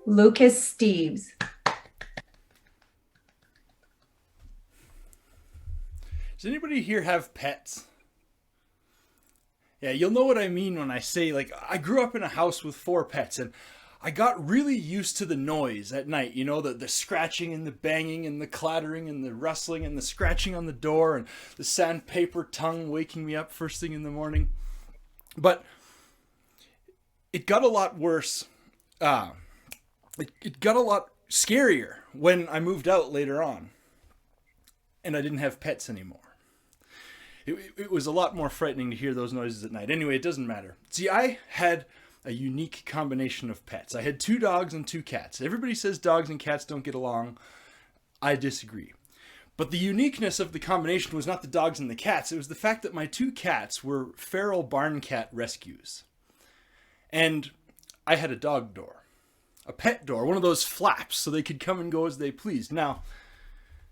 Lucas Steves. Does anybody here have pets? Yeah, you'll know what I mean when I say, like, I grew up in a house with four pets, and I got really used to the noise at night. You know, the scratching and the banging and the clattering and the rustling and the scratching on the door and the sandpaper tongue waking me up first thing in the morning. But it got a lot worse. Uh, it got a lot scarier when I moved out later on and I didn't have pets anymore. It was a lot more frightening to hear those noises at night. Anyway, it doesn't matter. See, I had a unique combination of pets. I had two dogs and two cats. Everybody says dogs and cats don't get along. I disagree. But the uniqueness of the combination was not the dogs and the cats. It was the fact that my two cats were feral barn cat rescues. And I had a dog door, a pet door, one of those flaps so they could come and go as they pleased. Now,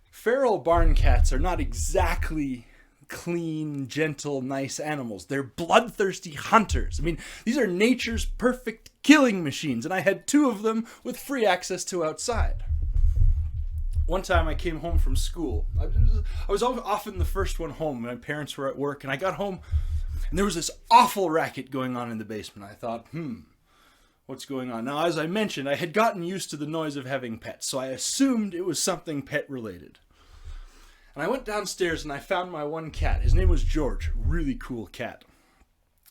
feral barn cats are not exactly clean, gentle, nice animals. They're bloodthirsty hunters. I mean, these are nature's perfect killing machines, and I had two of them with free access to outside. One time I came home from school. I was often the first one home. My parents were at work, and I got home, and there was this awful racket going on in the basement. I thought, what's going on? Now, as I mentioned, I had gotten used to the noise of having pets, so I assumed it was something pet related. And I went downstairs and I found my one cat. His name was George. Really cool cat.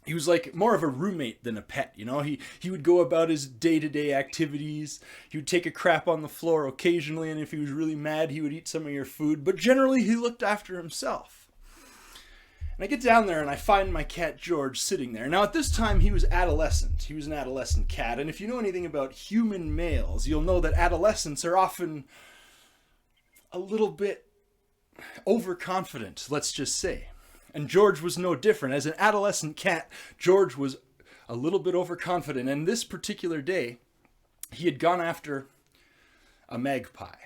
He was like more of a roommate than a pet, you know? He would go about his day-to-day activities. He would take a crap on the floor occasionally, and if he was really mad, he would eat some of your food. But generally, he looked after himself. And I get down there and I find my cat George sitting there. Now, at this time, he was adolescent. He was an adolescent cat. And if you know anything about human males, you'll know that adolescents are often a little bit overconfident, let's just say. And George was no different. As an adolescent cat, George was a little bit overconfident. And this particular day, he had gone after a magpie.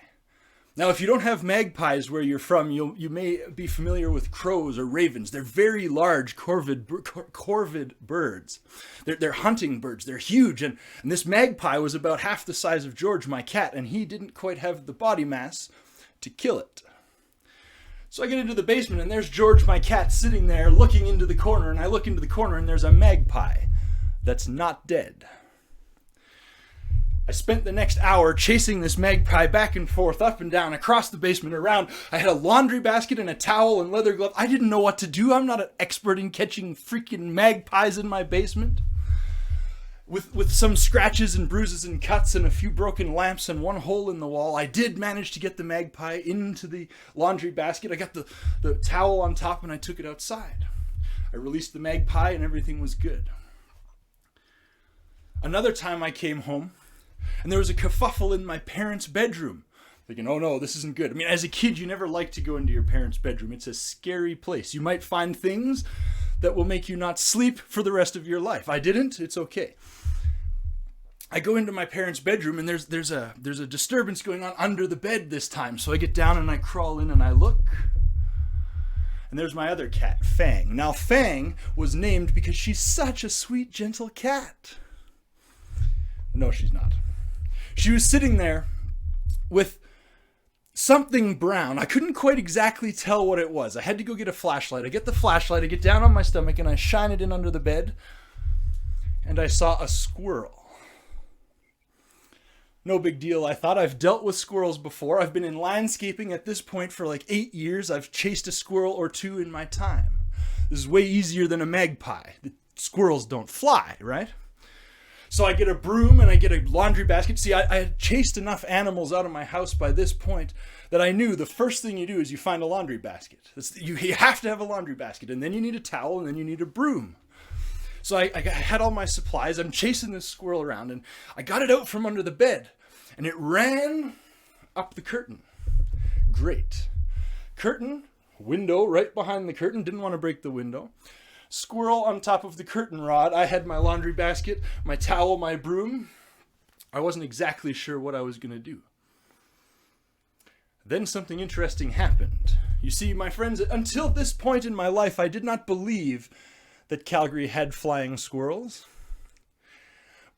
Now, if you don't have magpies where you're from, you may be familiar with crows or ravens. They're very large, corvid birds. They're hunting birds. They're huge. And this magpie was about half the size of George, my cat, and he didn't quite have the body mass to kill it. So I get into the basement, and there's George, my cat, sitting there looking into the corner, and I look into the corner, and there's a magpie that's not dead. I spent the next hour chasing this magpie back and forth, up and down, across the basement, around. I had a laundry basket and a towel and leather glove. I didn't know what to do. I'm not an expert in catching freaking magpies in my basement. With some scratches and bruises and cuts and a few broken lamps and one hole in the wall, I did manage to get the magpie into the laundry basket. I got the towel on top and I took it outside. I released the magpie and everything was good. Another time I came home and there was a kerfuffle in my parents' bedroom. Thinking, oh no, this isn't good. I mean, as a kid, you never like to go into your parents' bedroom. It's a scary place. You might find things that will make you not sleep for the rest of your life. I didn't. It's okay. I go into my parents' bedroom and there's a disturbance going on under the bed this time. So I get down and I crawl in and I look. And there's my other cat, Fang. Now, Fang was named because she's such a sweet, gentle cat. No, she's not. She was sitting there with something brown. I couldn't quite exactly tell what it was. I had to go get a flashlight. I get the flashlight, I get down on my stomach, and I shine it in under the bed. And I saw a squirrel. No big deal, I thought. I've dealt with squirrels before. I've been in landscaping at this point for like 8 years. I've chased a squirrel or two in my time. This is way easier than a magpie. The squirrels don't fly, right? So I get a broom and I get a laundry basket. See, I had chased enough animals out of my house by this point that I knew the first thing you do is you find a laundry basket. You have to have a laundry basket, and then you need a towel, and then you need a broom. So I had all my supplies. I'm chasing this squirrel around, and I got it out from under the bed, and it ran up the curtain. Great. Curtain, window right behind the curtain. Didn't want to break the window. Squirrel on top of the curtain rod. I had my laundry basket, my towel, my broom. I wasn't exactly sure what I was going to do. Then something interesting happened. You see, my friends, until this point in my life, I did not believe that Calgary had flying squirrels.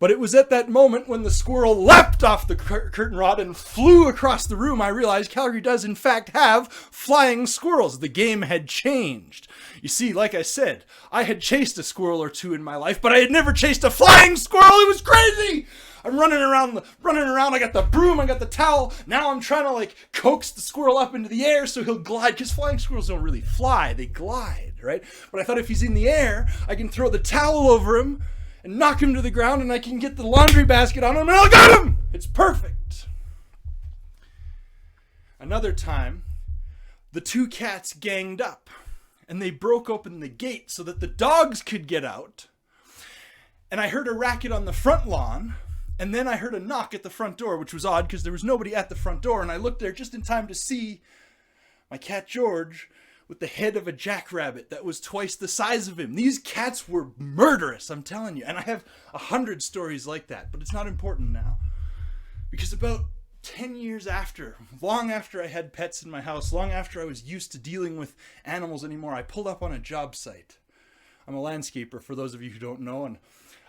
But it was at that moment when the squirrel leapt off the curtain rod and flew across the room, I realized Calgary does in fact have flying squirrels. The game had changed. You see, like I said, I had chased a squirrel or two in my life, but I had never chased a flying squirrel. It was crazy. I'm running around. I got the broom, I got the towel. Now I'm trying to coax the squirrel up into the air so he'll glide, because flying squirrels don't really fly, they glide, right? But I thought if he's in the air, I can throw the towel over him and knock him to the ground, and I can get the laundry basket on him, and I got him! It's perfect. Another time, the two cats ganged up, and they broke open the gate so that the dogs could get out. And I heard a racket on the front lawn, and then I heard a knock at the front door, which was odd because there was nobody at the front door, and I looked there just in time to see my cat George with the head of a jackrabbit that was twice the size of him. These cats were murderous, I'm telling you. And I have 100 stories like that, but it's not important now. Because about 10 years after, long after I had pets in my house, long after I was used to dealing with animals anymore, I pulled up on a job site. I'm a landscaper, for those of you who don't know, and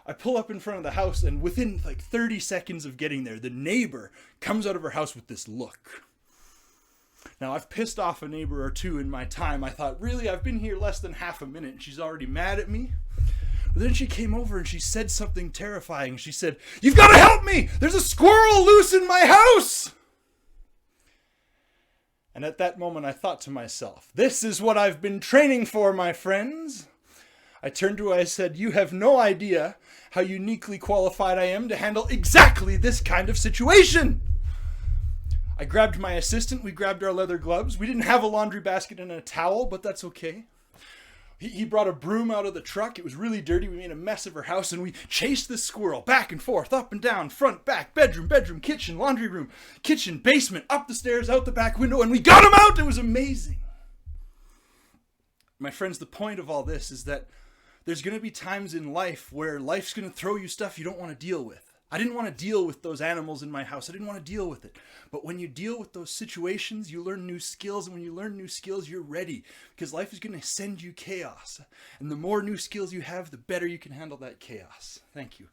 I pull up in front of the house, and within 30 seconds of getting there, the neighbor comes out of her house with this look. Now, I've pissed off a neighbor or two in my time. I thought, really, I've been here less than half a minute and she's already mad at me? But then she came over and she said something terrifying. She said, "You've got to help me! There's a squirrel loose in my house!" And at that moment, I thought to myself, this is what I've been training for, my friends. I turned to her, I said, "You have no idea how uniquely qualified I am to handle exactly this kind of situation." I grabbed my assistant, we grabbed our leather gloves. We didn't have a laundry basket and a towel, but that's okay. He brought a broom out of the truck. It was really dirty. We made a mess of her house, and we chased this squirrel back and forth, up and down, front, back, bedroom, kitchen, laundry room, kitchen, basement, up the stairs, out the back window, and we got him out! It was amazing. My friends, the point of all this is that there's going to be times in life where life's going to throw you stuff you don't want to deal with. I didn't want to deal with those animals in my house. I didn't want to deal with it. But when you deal with those situations, you learn new skills. And when you learn new skills, you're ready. Because life is going to send you chaos. And the more new skills you have, the better you can handle that chaos. Thank you.